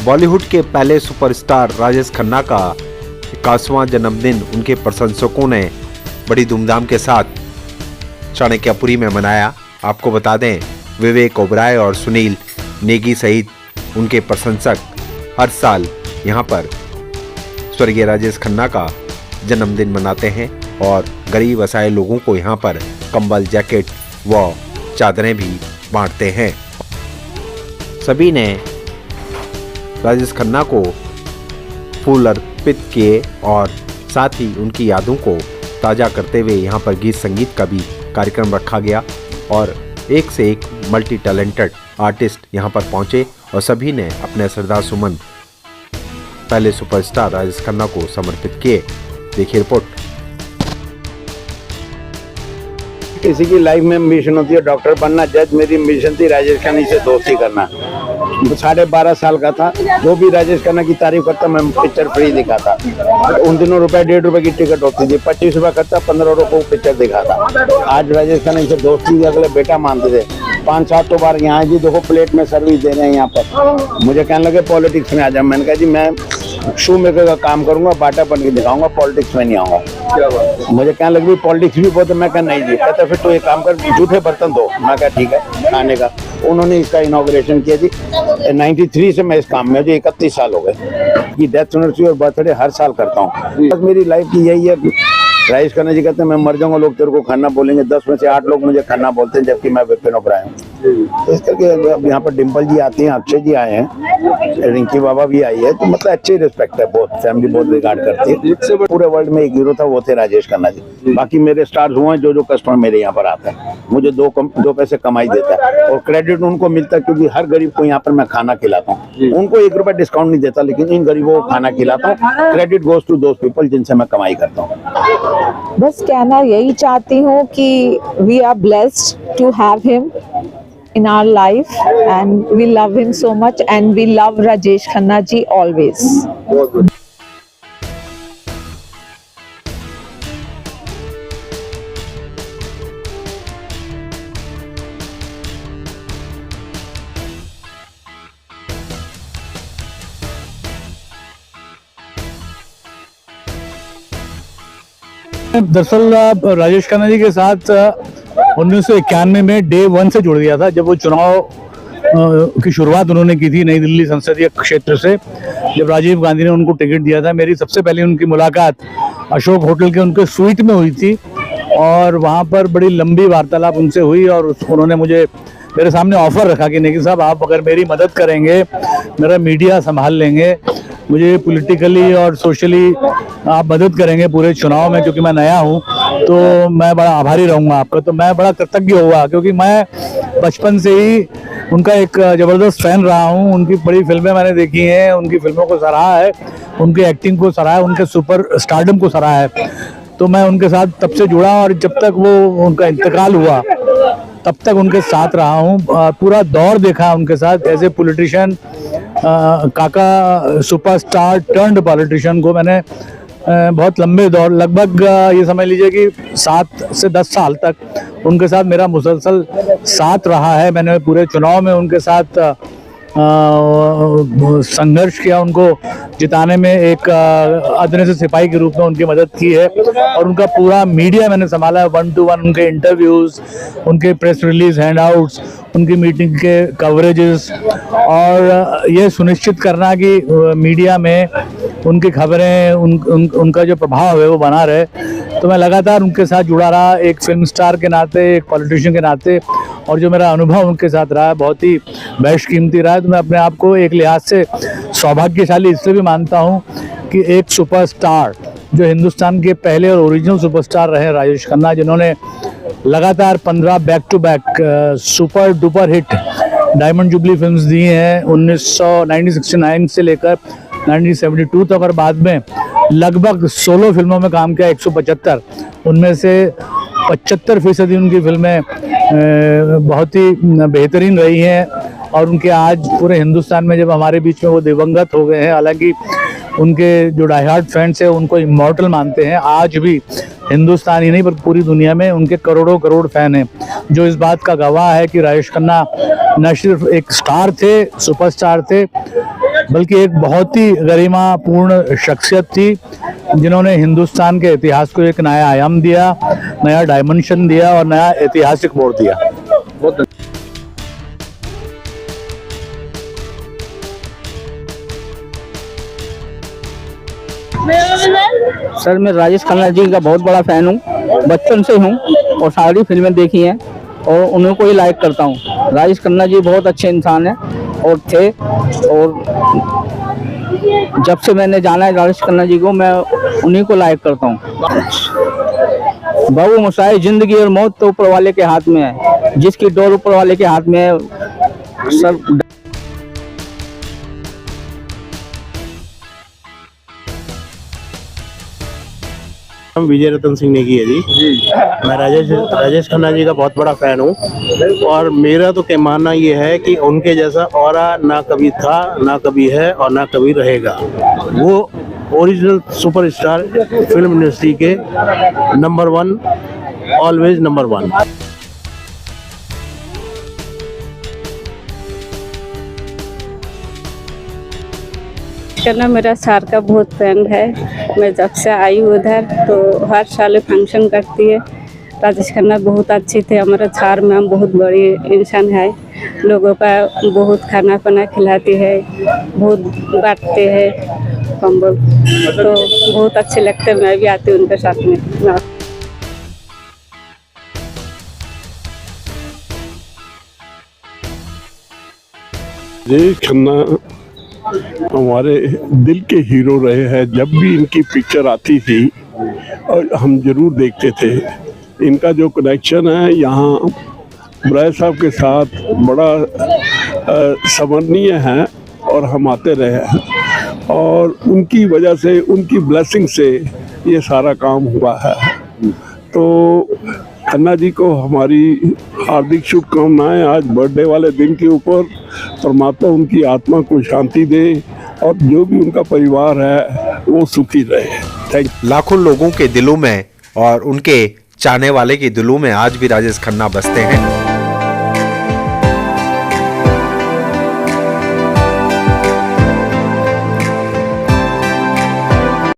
बॉलीवुड के पहले सुपरस्टार राजेश खन्ना का 51वां जन्मदिन उनके प्रशंसकों ने बड़ी धूमधाम के साथ चाणक्यपुरी में मनाया। आपको बता दें, विवेक ओबराय और सुनील नेगी सहित उनके प्रशंसक हर साल यहां पर स्वर्गीय राजेश खन्ना का जन्मदिन मनाते हैं और गरीब असहाय लोगों को यहां पर कंबल, जैकेट व चादरें भी बांटते हैं। सभी ने राजेश खन्ना को फूल अर्पित किए और साथ ही उनकी यादों को ताज़ा करते हुए यहाँ पर गीत संगीत का भी कार्यक्रम रखा गया और एक से एक मल्टी टैलेंटेड आर्टिस्ट यहाँ पर पहुँचे और सभी ने अपने श्रद्धा सुमन पहले सुपरस्टार राजेश खन्ना को समर्पित किए। देखिए रिपोर्ट। किसी की लाइफ में मिशन होती है डॉक्टर बनना, जज मेरी मिशन थी राजेश खन्ना से दोस्ती करना। 12.5 साल का था, जो भी राजेश खन्ना की तारीफ करता मैं पिक्चर फ्री दिखाता। उन दिनों ₹1.5 की टिकट होती थी, 25 रुपया खर्चा, 15 रुपये को पिक्चर दिखाता। आज राजेश खन्ना से दोस्ती अगले बेटा मानते थे। 5-7 तो बार यहाँ जी देखो प्लेट में सर्विस दे रहे हैं यहाँ पर। मुझे कहने लगे पॉलिटिक्स में आ जाए। मैंने कहा जी मैं शू मेकर का काम करूंगा, बाटा बन के दिखाऊंगा, पॉलिटिक्स में नहीं आऊंगा। मुझे कहने लगे पॉलिटिक्स भी बहुत है। मैं कहा नहीं जी। कहते फिर तो एक काम कर, जूठे बर्तन दो। मैं कहा ठीक है खाने का। उन्होंने इसका इनॉग्रेशन किया जी। 93 से मैं इस काम में, जो 31 साल हो गए। ये डेथ एनिवर्सरी और बर्थडे हर साल करता हूँ। बस मेरी लाइफ की यही है। राजेश खन्ना जी कहते हैं मैं मर जाऊंगा, लोग तेरे को खन्ना बोलेंगे। 10 में से 8 लोग मुझे खन्ना बोलते हैं, जबकि मैं विपिन ओबराय हूँ। तो इस करके अब यहाँ पर डिम्पल जी आती हैं, अक्षय जी आए हैं, रिंकी बाबा भी आई है। तो मतलब अच्छी रिस्पेक्ट है, बहुत फैमिली बहुत रिगार्ड करती है। पूरे वर्ल्ड में एक हीरो था, वो थे राजेश खन्ना जी। बाकी मेरे स्टार्स हुए हैं, जो कस्टमर मेरे यहाँ पर आता है, मुझे दो पैसे कमाई देता है और क्रेडिट उनको मिलता है, क्योंकि हर गरीब को यहाँ पर मैं खाना खिलाता हूँ। उनको 1 रुपया डिस्काउंट नहीं देता, लेकिन इन गरीबों को खाना खिलाता हूँ। Credit goes to those people जिनसे मैं कमाई करता हूँ। बस कहना यही चाहती हूँ कि we are blessed to have him in our life and we love him so much and we love Rajesh Khanna ji always. दरअसल राजेश खन्ना जी के साथ 1991 में डे 1 से जुड़ गया था, जब वो चुनाव की शुरुआत उन्होंने की थी नई दिल्ली संसदीय क्षेत्र से, जब राजीव गांधी ने उनको टिकट दिया था। मेरी सबसे पहले उनकी मुलाकात अशोक होटल के उनके स्वीट में हुई थी और वहाँ पर बड़ी लंबी वार्तालाप उनसे हुई और उन्होंने मेरे सामने ऑफर रखा कि नेगी साहब आप अगर मेरी मदद करेंगे, मेरा मीडिया संभाल लेंगे, मुझे पॉलिटिकली और सोशली आप मदद करेंगे पूरे चुनाव में, क्योंकि मैं नया हूं, तो मैं बड़ा आभारी रहूंगा आपका। तो मैं बड़ा कृतज्ञ हुआ, क्योंकि मैं बचपन से ही उनका एक ज़बरदस्त फैन रहा हूं। उनकी बड़ी फिल्में मैंने देखी हैं, उनकी फिल्मों को सराहा है, उनकी एक्टिंग को सराहा है, उनके सुपर स्टारडम को सराहा है। तो मैं उनके साथ तब से जुड़ा और जब तक वो उनका इंतकाल हुआ तब तक उनके साथ रहा हूँ। पूरा दौर देखा उनके साथ एज ए पॉलिटिशियन। काका सुपरस्टार टर्न्ड पॉलिटिशियन को मैंने बहुत लंबे दौर, लगभग ये समझ लीजिए कि 7 से 10 साल तक उनके साथ मेरा मुसलसल साथ रहा है। मैंने पूरे चुनाव में उनके साथ संघर्ष किया, उनको जिताने में एक अदने से सिपाही के रूप में उनकी मदद की है और उनका पूरा मीडिया मैंने संभाला है, 1 to 1 उनके इंटरव्यूज़, उनके प्रेस रिलीज, हैंडआउट्स, उनकी मीटिंग के कवरेजेस और ये सुनिश्चित करना कि मीडिया में उनकी खबरें, उनका जो प्रभाव है वो बना रहे। तो मैं लगातार उनके साथ जुड़ा रहा, एक फिल्म स्टार के नाते, एक पॉलिटिशियन के नाते, और जो मेरा अनुभव उनके साथ रहा है बहुत ही बेशकीमती रहा है। तो मैं अपने आप को एक लिहाज से सौभाग्यशाली इसलिए भी मानता हूँ कि एक सुपरस्टार जो हिंदुस्तान के पहले और ओरिजिनल सुपरस्टार रहे राजेश खन्ना, जिन्होंने लगातार 15 back to back super duper hit diamond jubilee films दी हैं 1969 से लेकर 1972 तक, और बाद में लगभग 16 फिल्मों में काम किया, 175। उनमें से 75% उनकी फिल्में बहुत ही बेहतरीन रही हैं और उनके आज पूरे हिंदुस्तान में, जब हमारे बीच में वो दिवंगत हो गए हैं, हालांकि उनके जो डाइहार्ड फैंस हैं उनको इमॉर्टल मानते हैं, आज भी हिंदुस्तान ही नहीं पर पूरी दुनिया में उनके करोड़ों करोड़ फैन हैं, जो इस बात का गवाह है कि राजेश खन्ना न सिर्फ एक स्टार थे, सुपरस्टार थे, बल्कि एक बहुत ही गरिमापूर्ण शख्सियत थी जिन्होंने हिंदुस्तान के इतिहास को एक नया आयाम दिया, नया डायमेंशन दिया और नया ऐतिहासिक मोड़ दिया। सर मैं राजेश खन्ना जी का बहुत बड़ा फैन हूँ, बचपन से हूँ और सारी फिल्में देखी हैं और उन्हीं को ही लाइक करता हूँ। राजेश खन्ना जी बहुत अच्छे इंसान हैं और थे, और जब से मैंने जाना है राजेश खन्ना जी को, मैं उन्हीं को लाइक करता हूँ। बाबू मोशाय, जिंदगी और मौत तो ऊपर वाले के हाथ में है, जिसकी डोर ऊपर वाले के हाथ में है सर। हम विजय रतन सिंह नेगी है जी। मैं राजेश खन्ना जी का बहुत बड़ा फैन हूँ और मेरा तो क्या मानना ये है कि उनके जैसा ऑरा ना कभी था, ना कभी है और ना कभी रहेगा। वो ओरिजिनल सुपरस्टार फिल्म इंडस्ट्री के नंबर 1, ऑलवेज नंबर 1। करना मेरा सार का बहुत फैन है। मैं जब से आई हूँ उधर तो हर साल फंक्शन करती है। राजेश खन्ना बहुत अच्छी थे। हमारा सार मैम बहुत बड़ी इंसान है, लोगों का बहुत खाना पीना खिलाती है, बहुत बांटते हैं कंबल, तो बहुत अच्छे लगते हैं। मैं भी आती हूँ उनके साथ में। राजेश खन्ना हमारे दिल के हीरो रहे हैं। जब भी इनकी पिक्चर आती थी और हम जरूर देखते थे। इनका जो कनेक्शन है यहाँ ब्राय साहब के साथ बड़ा समरणीय है और हम आते रहे हैं और उनकी वजह से, उनकी ब्लेसिंग से ये सारा काम हुआ है। तो खन्ना जी को हमारी हार्दिक शुभकामनाएं। आज बर्थडे वाले दिन के ऊपर परमात्मा उनकी आत्मा को शांति दे और जो भी उनका परिवार है वो सुखी रहे। Thank you. लाखों लोगों के दिलों में और उनके चाहने वाले के दिलों में आज भी राजेश खन्ना बसते हैं।